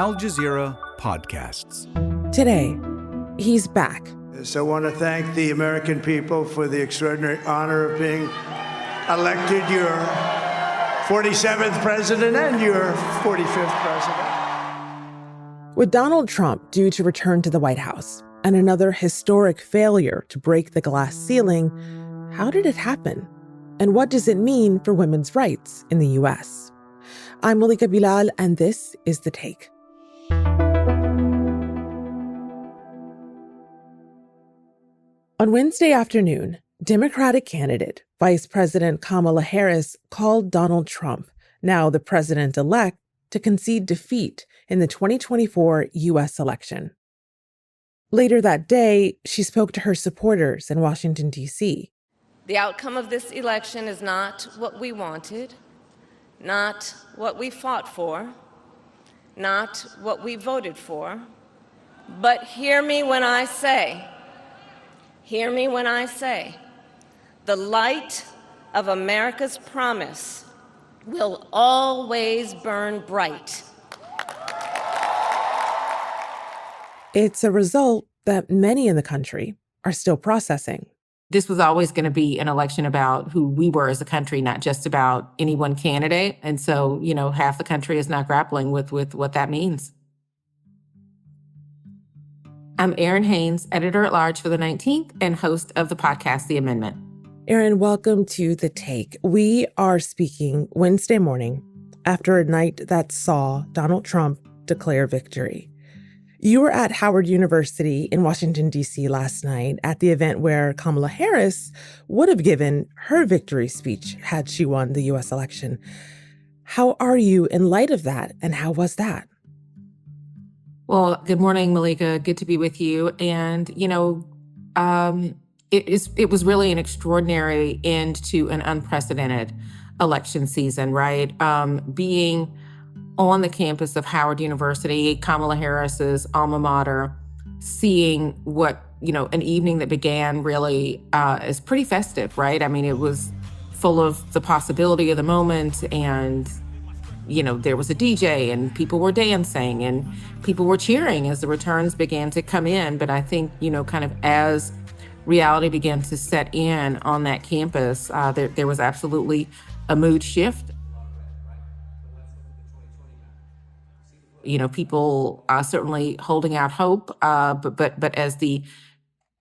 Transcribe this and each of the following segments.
Al Jazeera Podcasts. Today, he's back. So I want to thank the American people for the extraordinary honor of being elected your 47th president and your 45th president. With Donald Trump due to return to the White House and another historic failure to break the glass ceiling, how did it happen? And what does it mean for women's rights in the U.S.? I'm Malika Bilal, and this is The Take. On Wednesday afternoon, Democratic candidate Vice President Kamala Harris called Donald Trump, now the president-elect, to concede defeat in the 2024 U.S. election. Later that day, she spoke to her supporters in Washington, D.C. The outcome of this election is not what we wanted, not what we fought for, not what we voted for, but hear me when I say, the light of America's promise will always burn bright. It's a result that many in the country are still processing. This was always going to be an election about who we were as a country, not just about any one candidate. And so, half the country is not grappling with what that means. I'm Errin Haines, editor-at-large for The 19th and host of the podcast, The Amendment. Errin, welcome to The Take. We are speaking Wednesday morning after a night that saw Donald Trump declare victory. You were at Howard University in Washington, D.C. last night at the event where Kamala Harris would have given her victory speech had she won the U.S. election. How are you in light of that, and how was that? Well, good morning, Malika. Good to be with you. And, it was really an extraordinary end to an unprecedented election season, right? Being on the campus of Howard University, Kamala Harris's alma mater, seeing what, an evening that began really as pretty festive, right? I mean, it was full of the possibility of the moment, and, there was a DJ and people were dancing and people were cheering as the returns began to come in. But I think, kind of as reality began to set in on that campus, there was absolutely a mood shift. People certainly holding out hope, but as the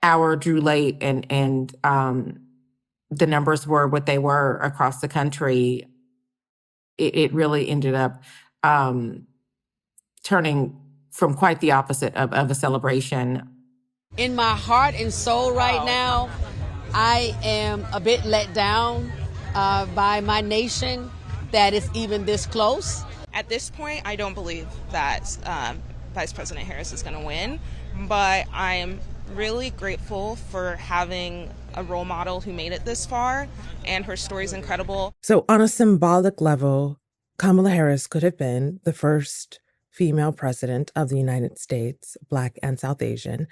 hour drew late and the numbers were what they were across the country, it really ended up turning from quite the opposite of a celebration. In my heart and soul right now, I am a bit let down by my nation that it's even this close. At this point, I don't believe that Vice President Harris is going to win, but I am really grateful for having a role model who made it this far, and her story is incredible. So on a symbolic level, Kamala Harris could have been the first female president of the United States, Black and South Asian.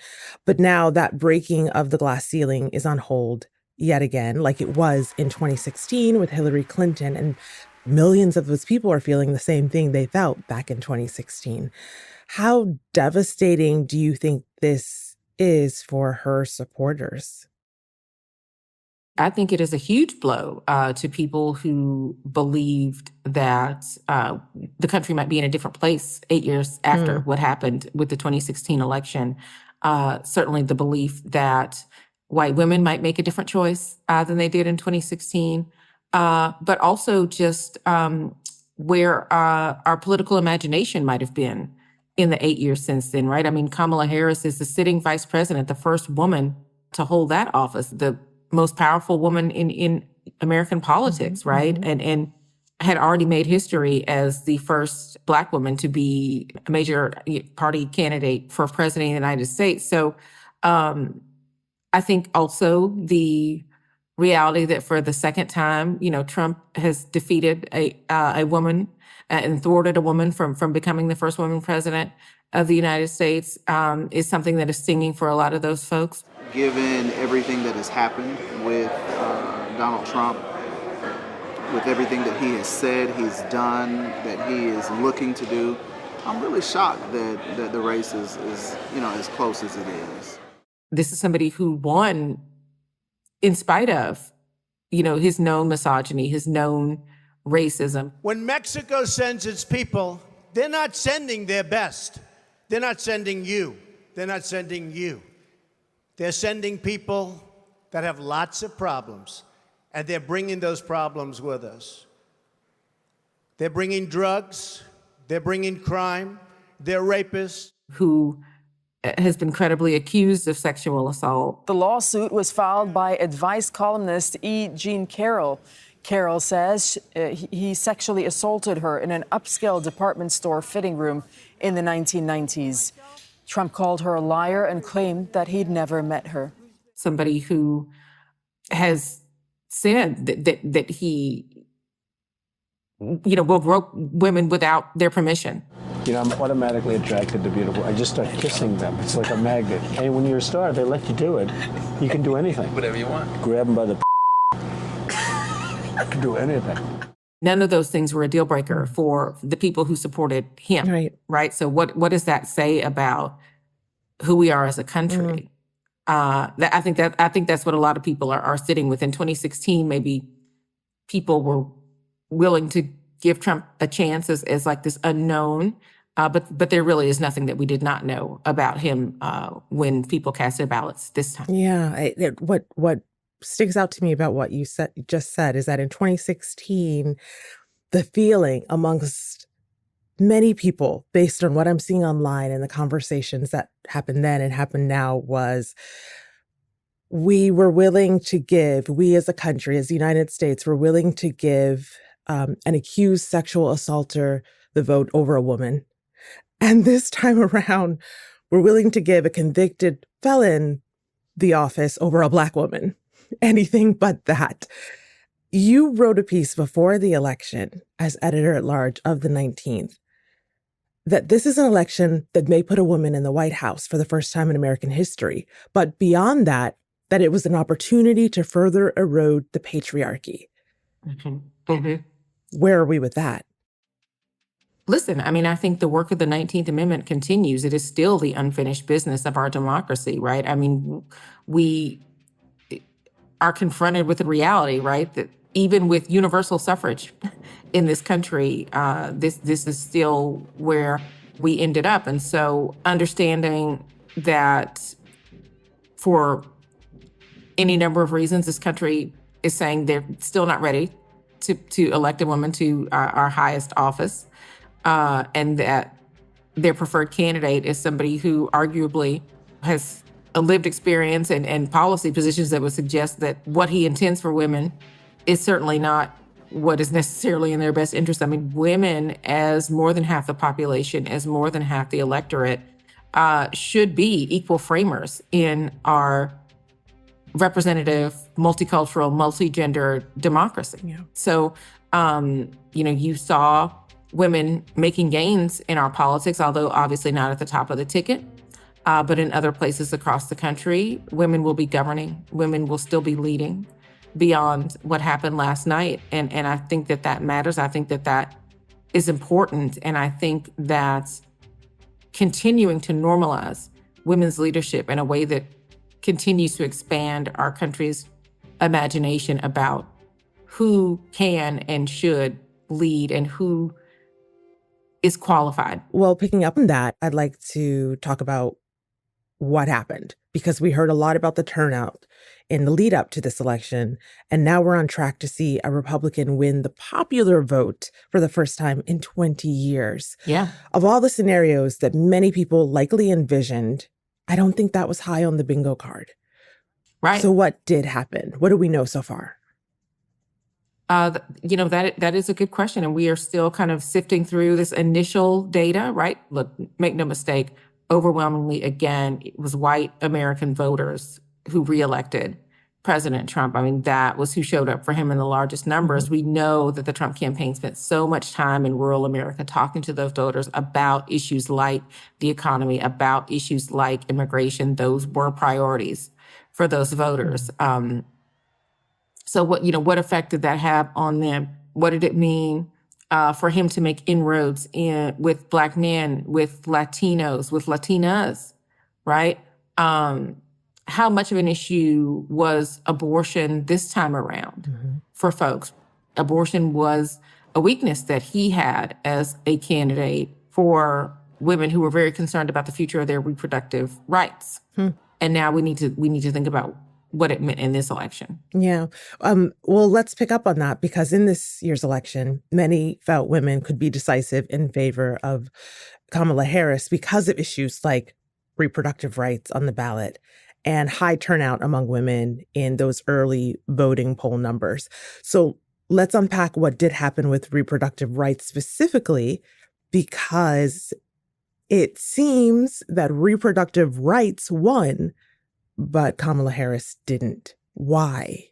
But now that breaking of the glass ceiling is on hold yet again, like it was in 2016 with Hillary Clinton, and millions of those people are feeling the same thing they felt back in 2016. How devastating do you think this is for her supporters? I think it is a huge blow to people who believed that the country might be in a different place 8 years after what happened with the 2016 election. Certainly the belief that white women might make a different choice than they did in 2016. But also just where our political imagination might have been in the 8 years since then, right? I mean, Kamala Harris is the sitting vice president, the first woman to hold that office, the most powerful woman in American politics, right? And had already made history as the first Black woman to be a major party candidate for president of the United States. So I think also the reality that for the second time, Trump has defeated a woman and thwarted a woman from becoming the first woman president of the United States is something that is stinging for a lot of those folks. Given everything that has happened with Donald Trump, with everything that he has said, he's done, that he is looking to do, I'm really shocked that the race is as close as it is. This is somebody who won in spite of, his known misogyny, his known racism. When Mexico sends its people, they're not sending their best. They're not sending you. They're not sending you. They're sending people that have lots of problems, and they're bringing those problems with us. They're bringing drugs. They're bringing crime. They're rapists. Who has been credibly accused of sexual assault. The lawsuit was filed by advice columnist E. Jean Carroll. Carroll says he sexually assaulted her in an upscale department store fitting room in the 1990s. Trump called her a liar and claimed that he'd never met her. Somebody who has said that he, will grope women without their permission. I'm automatically attracted to beautiful. I just start kissing them. It's like a magnet. And when you're a star, they let you do it. You can do anything. Whatever you want. Grab them by the you can do anything. None of those things were a deal breaker for the people who supported him. Right. So what does that say about who we are as a country? I think that's what a lot of people are sitting with. In 2016, maybe people were willing to give Trump a chance as like this unknown, but there really is nothing that we did not know about him when people cast their ballots this time. Yeah, what sticks out to me about what you just said is that in 2016, the feeling amongst many people, based on what I'm seeing online and the conversations that happened then and happen now, was we were willing to give, we as a country, as the United States, were willing to give an accused sexual assaulter the vote over a woman. And this time around, we're willing to give a convicted felon the office over a Black woman. Anything but that. You wrote a piece before the election as editor-at-large of the 19th that this is an election that may put a woman in the White House for the first time in American history. But beyond that it was an opportunity to further erode the patriarchy. Mm-hmm. Mm-hmm. Where are we with that? Listen, I think the work of the 19th Amendment continues. It is still the unfinished business of our democracy, right? We are confronted with the reality, right, that even with universal suffrage in this country, this is still where we ended up. And so understanding that for any number of reasons, this country is saying they're still not ready to elect a woman to our highest office, and that their preferred candidate is somebody who arguably has a lived experience and policy positions that would suggest that what he intends for women is certainly not what is necessarily in their best interest. Women, as more than half the population, as more than half the electorate, should be equal framers in our representative, multicultural, multi-gender democracy. Yeah. So, you saw women making gains in our politics, although obviously not at the top of the ticket. But in other places across the country, women will be governing. Women will still be leading beyond what happened last night. And I think that matters. I think that is important. And I think that continuing to normalize women's leadership in a way that continues to expand our country's imagination about who can and should lead and who is qualified. Well, picking up on that, I'd like to talk about what happened, because we heard a lot about the turnout in the lead up to this election. And now we're on track to see a Republican win the popular vote for the first time in 20 years. Yeah. Of all the scenarios that many people likely envisioned, I don't think that was high on the bingo card. Right. So what did happen? What do we know so far? That is a good question. And we are still kind of sifting through this initial data, right? Look, make no mistake, overwhelmingly, again, it was white American voters who reelected President Trump. That was who showed up for him in the largest numbers. Mm-hmm. We know that the Trump campaign spent so much time in rural America talking to those voters about issues like the economy, about issues like immigration. Those were priorities for those voters. So what effect did that have on them? What did it mean for him to make inroads with Black men, with Latinos, with Latinas, right? How much of an issue was abortion this time around for folks? Abortion was a weakness that he had as a candidate for women who were very concerned about the future of their reproductive rights. And now we need to think about what it meant in this election. Yeah. Well, let's pick up on that, because in this year's election, many felt women could be decisive in favor of Kamala Harris because of issues like reproductive rights on the ballot and high turnout among women in those early voting poll numbers. So let's unpack what did happen with reproductive rights specifically, because it seems that reproductive rights won, but Kamala Harris didn't. Why?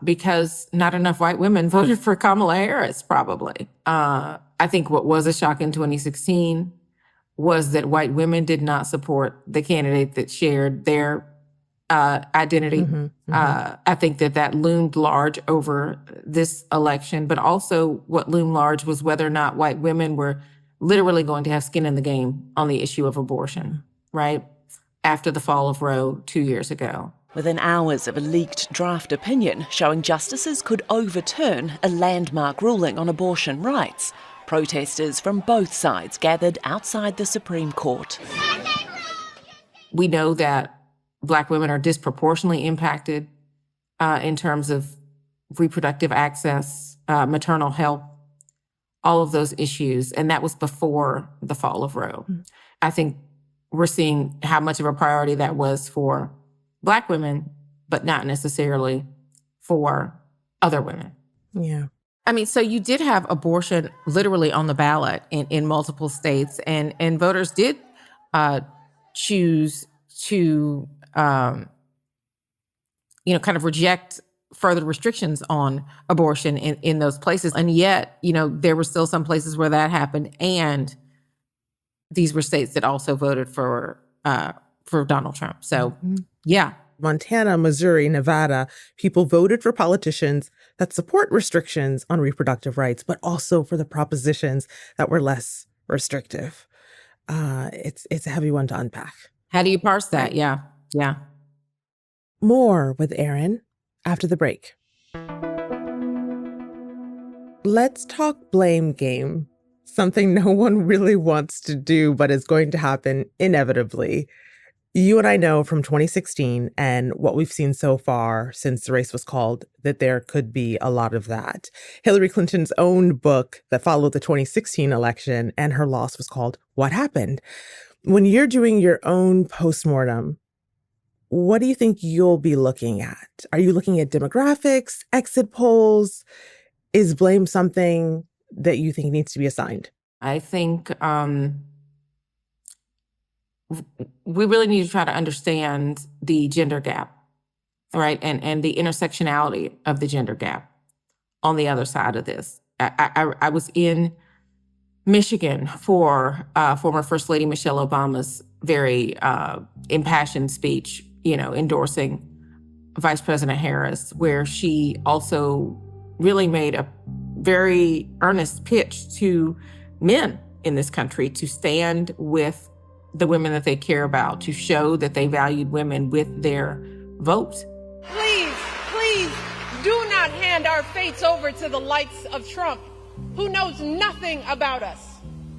Because not enough white women voted for Kamala Harris, probably. I think what was a shock in 2016 was that white women did not support the candidate that shared their identity. I think that loomed large over this election, but also what loomed large was whether or not white women were literally going to have skin in the game on the issue of abortion, right? After the fall of Roe 2 years ago. Within hours of a leaked draft opinion showing justices could overturn a landmark ruling on abortion rights, protesters from both sides gathered outside the Supreme Court. We know that Black women are disproportionately impacted in terms of reproductive access, maternal health, all of those issues. And that was before the fall of Roe. I think we're seeing how much of a priority that was for Black women, but not necessarily for other women. Yeah. I mean, so you did have abortion literally on the ballot in multiple states, and voters did choose to, kind of reject further restrictions on abortion in those places. And yet, there were still some places where that happened, and these were states that also voted for Donald Trump. So, yeah. Montana, Missouri, Nevada, people voted for politicians that support restrictions on reproductive rights, but also for the propositions that were less restrictive. It's a heavy one to unpack. How do you parse that? Yeah. More with Errin after the break. Let's talk blame game, something no one really wants to do, but is going to happen inevitably. You and I know from 2016 and what we've seen so far since the race was called that there could be a lot of that. Hillary Clinton's own book that followed the 2016 election and her loss was called What Happened? When you're doing your own postmortem, what do you think you'll be looking at? Are you looking at demographics, exit polls? Is blame something that you think needs to be assigned? I think we really need to try to understand the gender gap, right? And the intersectionality of the gender gap on the other side of this. I was in Michigan for former First Lady Michelle Obama's very impassioned speech, endorsing Vice President Harris, where she also really made a very earnest pitch to men in this country to stand with the women that they care about, to show that they valued women with their vote. Please, do not hand our fates over to the likes of Trump, who knows nothing about us,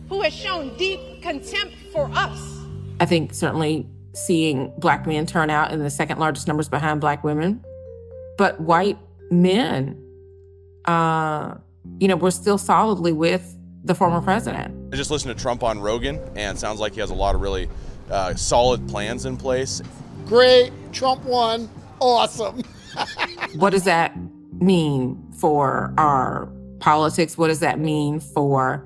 who has shown deep contempt for us. I think certainly seeing Black men turn out in the second largest numbers behind Black women, but white men, we're still solidly with the former president. I just listened to Trump on Rogan, and it sounds like he has a lot of really solid plans in place. Great, Trump won, awesome. What does that mean for our politics? What does that mean for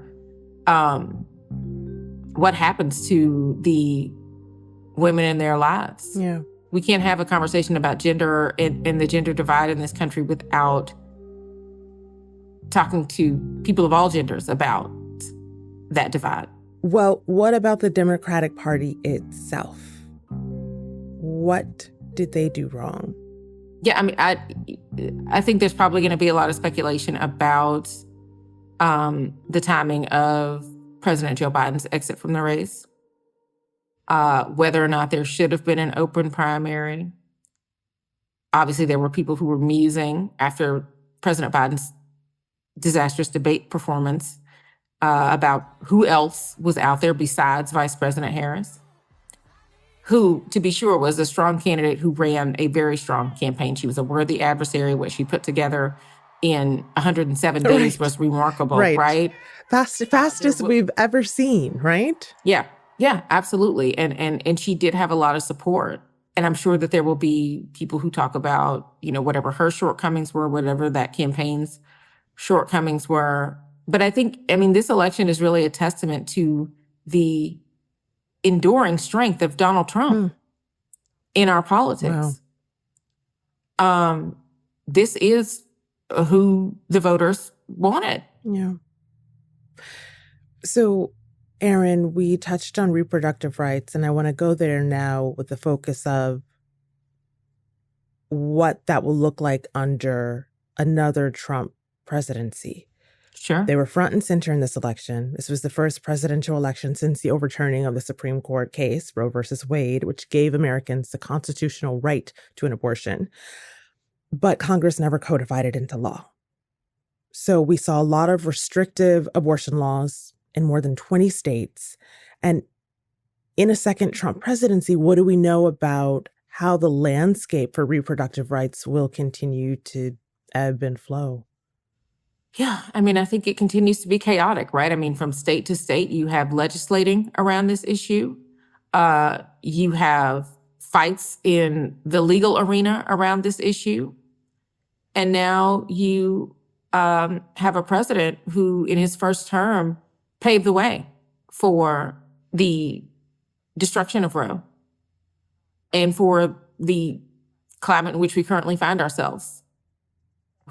what happens to the women in their lives? Yeah. We can't have a conversation about gender and the gender divide in this country without talking to people of all genders about that divide. Well, what about the Democratic Party itself? What did they do wrong? Yeah, I mean, I think there's probably going to be a lot of speculation about the timing of President Joe Biden's exit from the race, whether or not there should have been an open primary. Obviously, there were people who were musing after President Biden's disastrous debate performance about who else was out there besides Vice President Harris, who, to be sure, was a strong candidate who ran a very strong campaign. She was a worthy adversary. What she put together in 107 days was remarkable, right? Fastest we've ever seen, right? Yeah, absolutely. And she did have a lot of support. And I'm sure that there will be people who talk about, whatever her shortcomings were, whatever that campaign's shortcomings were. But I think, this election is really a testament to the enduring strength of Donald Trump in our politics. Wow. This is who the voters wanted. Yeah. So, Errin, we touched on reproductive rights, and I want to go there now with the focus of what that will look like under another Trump presidency. Sure. They were front and center in this election. This was the first presidential election since the overturning of the Supreme Court case, Roe versus Wade, which gave Americans the constitutional right to an abortion. But Congress never codified it into law. So we saw a lot of restrictive abortion laws in more than 20 states. And in a second Trump presidency, what do we know about how the landscape for reproductive rights will continue to ebb and flow? Yeah, I think it continues to be chaotic, right? From state to state, you have legislating around this issue. You have fights in the legal arena around this issue. And now you have a president who, in his first term, paved the way for the destruction of Roe and for the climate in which we currently find ourselves.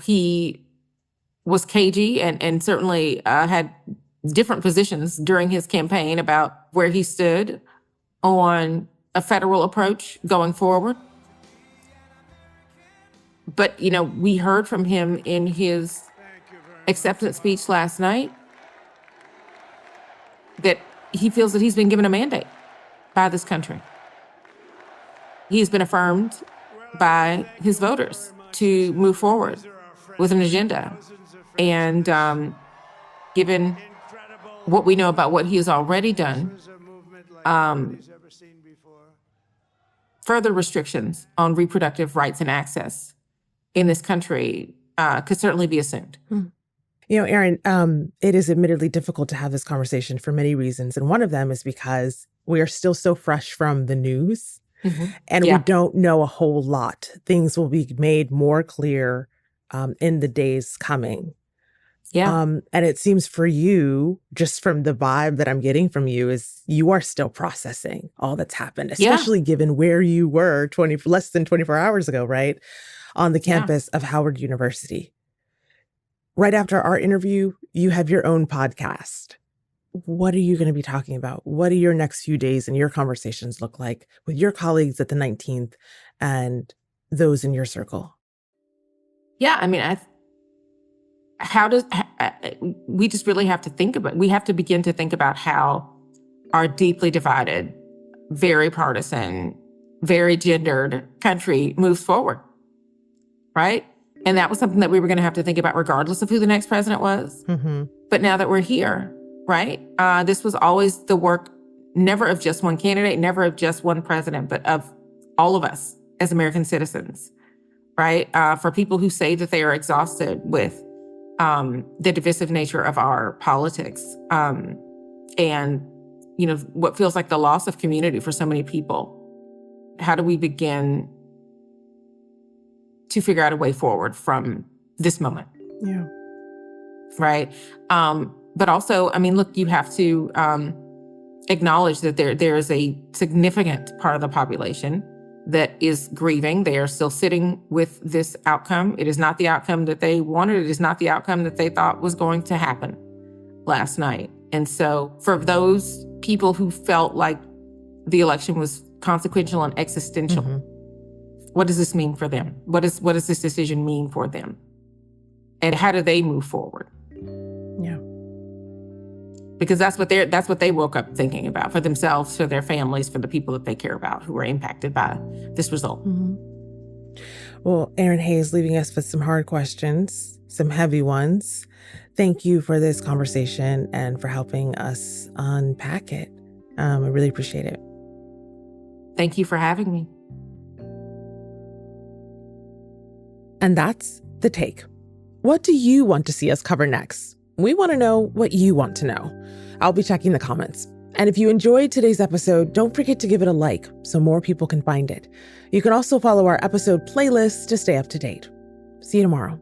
He was cagey and certainly had different positions during his campaign about where he stood on a federal approach going forward. But, we heard from him in his acceptance speech last night that he feels that he's been given a mandate by this country. He's been affirmed by his voters to move forward with an agenda. And given what we know about what he has already done, further restrictions on reproductive rights and access in this country could certainly be assumed. Errin, it is admittedly difficult to have this conversation for many reasons. And one of them is because we are still so fresh from the news and we don't know a whole lot. Things will be made more clear in the days coming. Yeah. And it seems for you, just from the vibe that I'm getting from you, is you are still processing all that's happened, especially given where you were less than 24 hours ago, right? On the campus of Howard University. Right after our interview, you have your own podcast. What are you going to be talking about? What do your next few days and your conversations look like with your colleagues at the 19th and those in your circle? Yeah, we just really have to think about, we have to begin to think about how our deeply divided, very partisan, very gendered country moves forward, right? And that was something that we were going to have to think about regardless of who the next president was. Mm-hmm. But now that we're here, right? This was always the work, never of just one candidate, never of just one president, but of all of us as American citizens, right? For people who say that they are exhausted with the divisive nature of our politics and, what feels like the loss of community for so many people. How do we begin to figure out a way forward from this moment? Yeah. Right. But also, look, you have to acknowledge that there is a significant part of the population that is grieving. They are still sitting with this outcome. It is not the outcome that they wanted. It is not the outcome that they thought was going to happen last night. And so for those people who felt like the election was consequential and existential, What does this mean for them? What does this decision mean for them? And how do they move forward? Yeah. Because that's what they woke up thinking about for themselves, for their families, for the people that they care about who are impacted by this result. Mm-hmm. Well, Errin Hayes leaving us with some hard questions, some heavy ones. Thank you for this conversation and for helping us unpack it. I really appreciate it. Thank you for having me. And that's The Take. What do you want to see us cover next? We want to know what you want to know. I'll be checking the comments. And if you enjoyed today's episode, don't forget to give it a like so more people can find it. You can also follow our episode playlist to stay up to date. See you tomorrow.